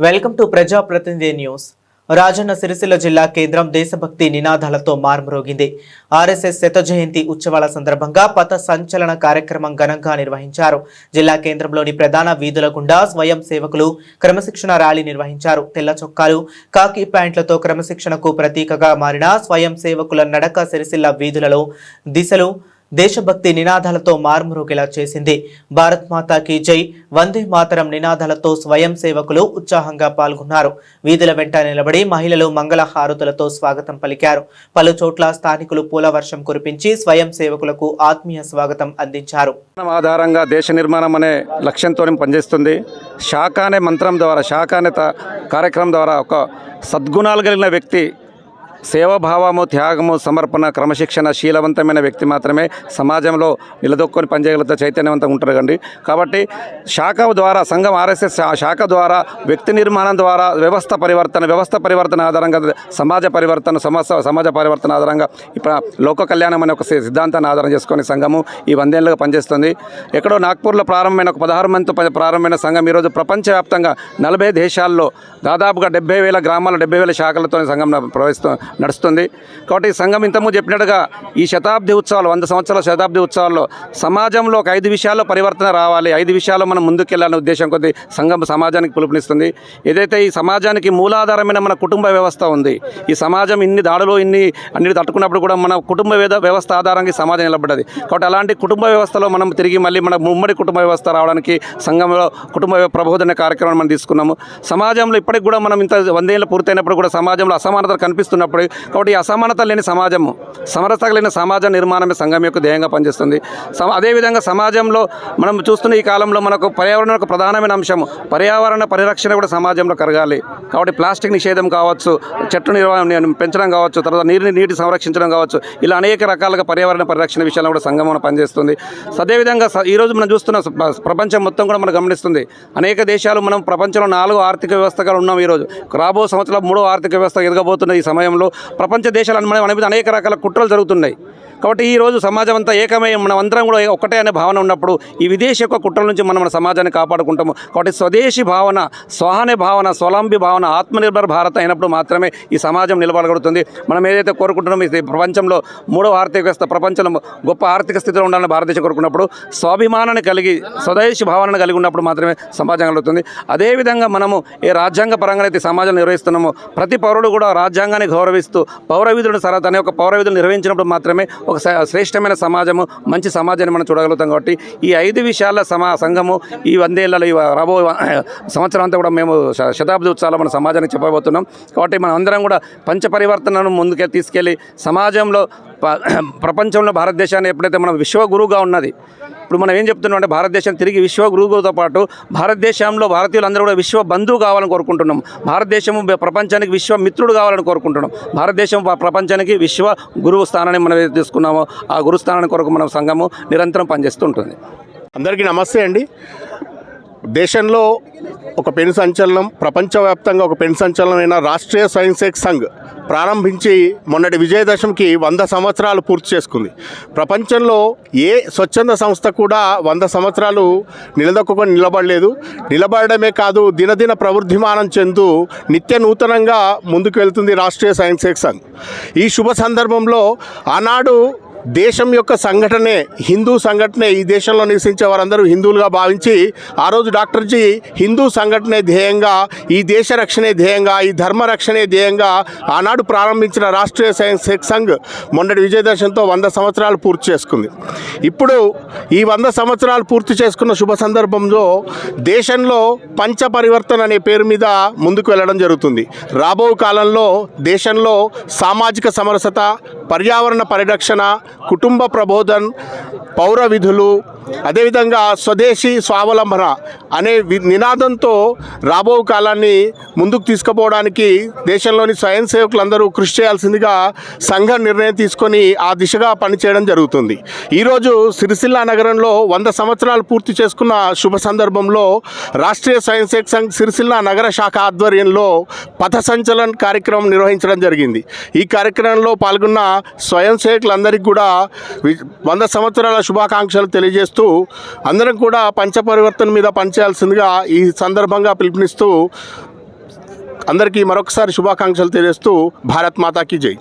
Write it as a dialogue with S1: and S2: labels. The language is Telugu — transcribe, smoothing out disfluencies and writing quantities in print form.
S1: వెల్కమ్ టు ప్రజాప్రతినిధి న్యూస్. రాజన్న సిరిసిల్ల జిల్లా కేంద్రం దేశభక్తి నినాదాలతో మార్మరోగింది. ఆర్ఎస్ఎస్ శత జయంతి ఉత్సవాల సందర్భంగా పథ సంచలన కార్యక్రమం ఘనంగా నిర్వహించారు. జిల్లా కేంద్రంలోని ప్రధాన వీధుల గుండా స్వయం సేవకులు క్రమశిక్షణ ర్యాలీ నిర్వహించారు. తెల్ల చొక్కాలు, కాకి ప్యాంట్లతో క్రమశిక్షణకు ప్రతీకగా మారిన స్వయం సేవకుల నడక సిరిసిల్ల వీధులలో దిశలు దేశభక్తి నినాదాలతో మార్మరోగేలా చేసింది. భారత్ మాతాకి జై, వందే మాతరం నినాదాలతో స్వయం సేవకులు ఉత్సాహంగా పాల్గొన్నారు. వీధుల వెంట నిలబడి మహిళలు మంగళ హారతులతో స్వాగతం పలికారు. పలు చోట్ల స్థానికులు పూల వర్షం కురిపించి స్వయం సేవకులకు ఆత్మీయ స్వాగతం అందించారు.
S2: ఆధారంగా దేశ నిర్మాణం అనే లక్ష్యంతో పనిచేస్తుంది. శాఖ అనే మంత్రం ద్వారా, శాఖ అనే కార్యక్రమం ద్వారా ఒక సద్గుణాలు కలిగిన వ్యక్తి, సేవాభావము, త్యాగము, సమర్పణ, క్రమశిక్షణ, శీలవంతమైన వ్యక్తి మాత్రమే సమాజంలో నిలదొక్కుని పనిచేయగలిగితే చైతన్యవంతంగా ఉంటారు కండి. కాబట్టి శాఖ ద్వారా, సంఘం ఆర్ఎస్ఎస్ శాఖ ద్వారా వ్యక్తి నిర్మాణం ద్వారా వ్యవస్థ పరివర్తన ఆధారంగా సమాజ పరివర్తన ఆధారంగా ఇప్పుడు లోక కళ్యాణం అనే ఒక సిద్ధాంతాన్ని ఆధారం చేసుకొని సంఘము ఈ 100 ఏళ్ళుగా పనిచేస్తుంది. ఎక్కడో నాగ్పూర్లో ప్రారంభమైన ఒక 16 మందితో ప్రారంభమైన సంఘం ఈరోజు ప్రపంచవ్యాప్తంగా 40 దేశాల్లో దాదాపుగా 70,000 గ్రామాల 70,000 శాఖలతో సంఘం నడుస్తుంది. కాబట్టి ఈ సంఘం ఇంతకుముందు చెప్పినట్టుగా ఈ శతాబ్ది ఉత్సవాలు, 100 సంవత్సరాల శతాబ్ది ఉత్సవాల్లో సమాజంలో ఒక 5 విషయాల్లో పరివర్తన రావాలి, 5 విషయాల్లో మనం ముందుకెళ్లాలనే ఉద్దేశం కొద్దీ సంఘం సమాజానికి పిలుపునిస్తుంది. ఏదైతే ఈ సమాజానికి మూలాధారమైన మన కుటుంబ వ్యవస్థ ఉంది, ఈ సమాజం ఇన్ని దాడులు అన్నిటి తట్టుకున్నప్పుడు కూడా మన కుటుంబ వ్యవస్థ ఆధారంగా సమాజం నిలబడ్డది. కాబట్టి అలాంటి కుటుంబ వ్యవస్థలో మనం తిరిగి మళ్ళీ మన ఉమ్మడి కుటుంబ వ్యవస్థ రావడానికి సంఘంలో కుటుంబ ప్రబోధన కార్యక్రమం మనం తీసుకున్నాము. సమాజంలో ఇప్పటికి కూడా మనం ఇంత 100 ఏళ్ళు పూర్తయినప్పుడు కూడా సమాజంలో అసమానతలు కనిపిస్తున్నప్పుడు, కాబట్టి అసమానత లేని సమాజము, సమరసత లేని సమాజ నిర్మాణమే సంఘం యొక్క ధ్యేయంగా పనిచేస్తుంది. అదేవిధంగా సమాజంలో మనం చూస్తున్న ఈ కాలంలో మనకు పర్యావరణం ఒక ప్రధానమైన అంశము, పర్యావరణ పరిరక్షణ కూడా సమాజంలో కరగాలి. కాబట్టి ప్లాస్టిక్ నిషేధం కావచ్చు, చెట్లు పెంచడం కావచ్చు, తర్వాత నీటి సంరక్షించడం కావచ్చు, ఇలా అనేక రకాలుగా పర్యావరణ పరిరక్షణ విషయాల్లో కూడా సంఘం పనిచేస్తుంది. అదేవిధంగా ఈరోజు మనం చూస్తున్న ప్రపంచం మొత్తం కూడా మనం గమనిస్తుంది. అనేక దేశాలు, మనం ప్రపంచంలో 4వ ఆర్థిక వ్యవస్థగా ఉన్నాం. ఈరోజు రాబో సంవత్సరాలు 3వ ఆర్థిక వ్యవస్థ ఎదగబోతున్న ఈ సమయంలో ప్రపంచ దేశాలు మన మీద అనేక రకాల కుట్రలు జరుగుతున్నాయి. కాబట్టి ఈరోజు సమాజం అంతా ఏకమై మనం అందరం కూడా ఒకటే అనే భావన ఉన్నప్పుడు ఈ విదేశీ యొక్క కుట్రల నుంచి మన సమాజాన్ని కాపాడుకుంటాము. కాబట్టి స్వదేశీ భావన, స్వహానే భావన, స్వలంబి భావన, ఆత్మనిర్భర్ భారత్ అయినప్పుడు మాత్రమే ఈ సమాజం నిలబడగలుగుతుంది. మనం ఏదైతే కోరుకుంటున్నామో ఈ ప్రపంచంలో 3వ ఆర్థిక వ్యవస్థ, ప్రపంచంలో గొప్ప ఆర్థిక స్థితిలో ఉండాలని భారతదేశం కోరుకున్నప్పుడు స్వాభిమానాన్ని కలిగి స్వదేశీ భావనను కలిగి ఉన్నప్పుడు మాత్రమే సమాజం కలుగుతుంది. అదేవిధంగా మనము ఏ రాజ్యాంగ పరంగా అయితే సమాజం నిర్వహిస్తున్నామో ప్రతి పౌరుడు కూడా రాజ్యాంగాన్ని గౌరవిస్తూ పౌరవిధులను తన యొక్క పౌరవిధులు నిర్వహించినప్పుడు మాత్రమే ఒక శ్రేష్టమైన సమాజము, మంచి సమాజాన్ని మనం చూడగలుగుతాం. కాబట్టి ఈ 5 విషయాల సంఘము ఈ 100 ఏళ్ళలో రాబో సంవత్సరం అంతా కూడా మేము శతాబ్ది ఉత్సవాలు మన సమాజానికి చెప్పబోతున్నాం. కాబట్టి మనం అందరం కూడా పంచ పరివర్తనను ముందుకే తీసుకెళ్ళి సమాజంలో, ప్రపంచంలో భారతదేశాన్ని ఎప్పుడైతే మనం విశ్వగురువుగా ఉన్నది, ఇప్పుడు మనం ఏం చెప్తున్నాం అంటే భారతదేశం తిరిగి విశ్వగురువుతో పాటు భారతదేశంలో భారతీయులందరూ కూడా విశ్వ బంధువు కావాలని కోరుకుంటున్నాం. భారతదేశము ప్రపంచానికి విశ్వమిత్రుడు కావాలని కోరుకుంటున్నాం. భారతదేశం ప్రపంచానికి విశ్వ గురువు స్థానాన్ని మనం ఏదైతే తీసుకున్నామో ఆ గురుస్థానాన్ని కొరకు మన సంఘము నిరంతరం పనిచేస్తూ ఉంటుంది.
S3: అందరికీ నమస్తే అండి. దేశంలో ఒక పెను సంచలనం, ప్రపంచవ్యాప్తంగా ఒక పెను సంచలనమైన రాష్ట్రీయ స్వయం సేవక్ సంఘ్ ప్రారంభించి మొన్నటి విజయదశమికి 100 సంవత్సరాలు పూర్తి చేసుకుంది. ప్రపంచంలో ఏ స్వచ్ఛంద సంస్థ కూడా 100 సంవత్సరాలు నిలదొక్కుని నిలబడమే కాదు, దినదిన ప్రవృద్ధిమానం చెందుతూ నిత్య నూతనంగా ముందుకు వెళ్తుంది రాష్ట్రీయ స్వయం సేవక్ సంఘ్. ఈ శుభ సందర్భంలో ఆనాడు దేశం యొక్క సంఘటనే హిందూ సంఘటనే, ఈ దేశంలో నివసించే వారందరూ హిందువులుగా భావించి ఆ రోజు డాక్టర్జీ హిందూ సంఘటనే ధ్యేయంగా, ఈ దేశ రక్షణే ధ్యేయంగా, ఈ ధర్మ రక్షణే ధ్యేయంగా ఆనాడు ప్రారంభించిన రాష్ట్రీయ స్వయం సేవక్ సంఘ్ మొన్నటి విజయదశమితో 100 సంవత్సరాలు పూర్తి చేసుకుంది. ఇప్పుడు ఈ 100 సంవత్సరాలు పూర్తి చేసుకున్న శుభ సందర్భంలో దేశంలో పంచ పరివర్తన అనే పేరు మీద ముందుకు వెళ్ళడం జరుగుతుంది. రాబో కాలంలో దేశంలో సామాజిక సమరసత, పర్యావరణ పరిరక్షణ, కుటుంబ ప్రబోధన్, పౌర విధులు, అదేవిధంగా స్వదేశీ స్వావలంబన అనే నినాదంతో రాబో కాలాన్ని ముందుకు తీసుకుపోవడానికి దేశంలోని స్వయం సేవకులందరూ కృషి చేయాల్సిందిగా సంఘం నిర్ణయం తీసుకొని ఆ దిశగా పనిచేయడం జరుగుతుంది. ఈరోజు సిరిసిల్ల నగరంలో 100 సంవత్సరాలు పూర్తి చేసుకున్న శుభ సందర్భంలో రాష్ట్రీయ స్వయం సేవక్ సంఘ్ సిరిసిల్ల నగర శాఖ ఆధ్వర్యంలో పథ సంచలన్ కార్యక్రమం నిర్వహించడం జరిగింది. ఈ కార్యక్రమంలో పాల్గొన్న స్వయం సేవకులందరికీ కూడా 100 సంవత్సరాల శుభాకాంక్షలు తెలియజేస్తూ అందరం కూడా పంచ పరివర్తన మీద పనిచేయాల్సిందిగా ఈ సందర్భంగా పిలుపునిస్తూ అందరికీ మరొకసారి శుభాకాంక్షలు తెలియజేస్తూ భారత్ మాతాకి జై.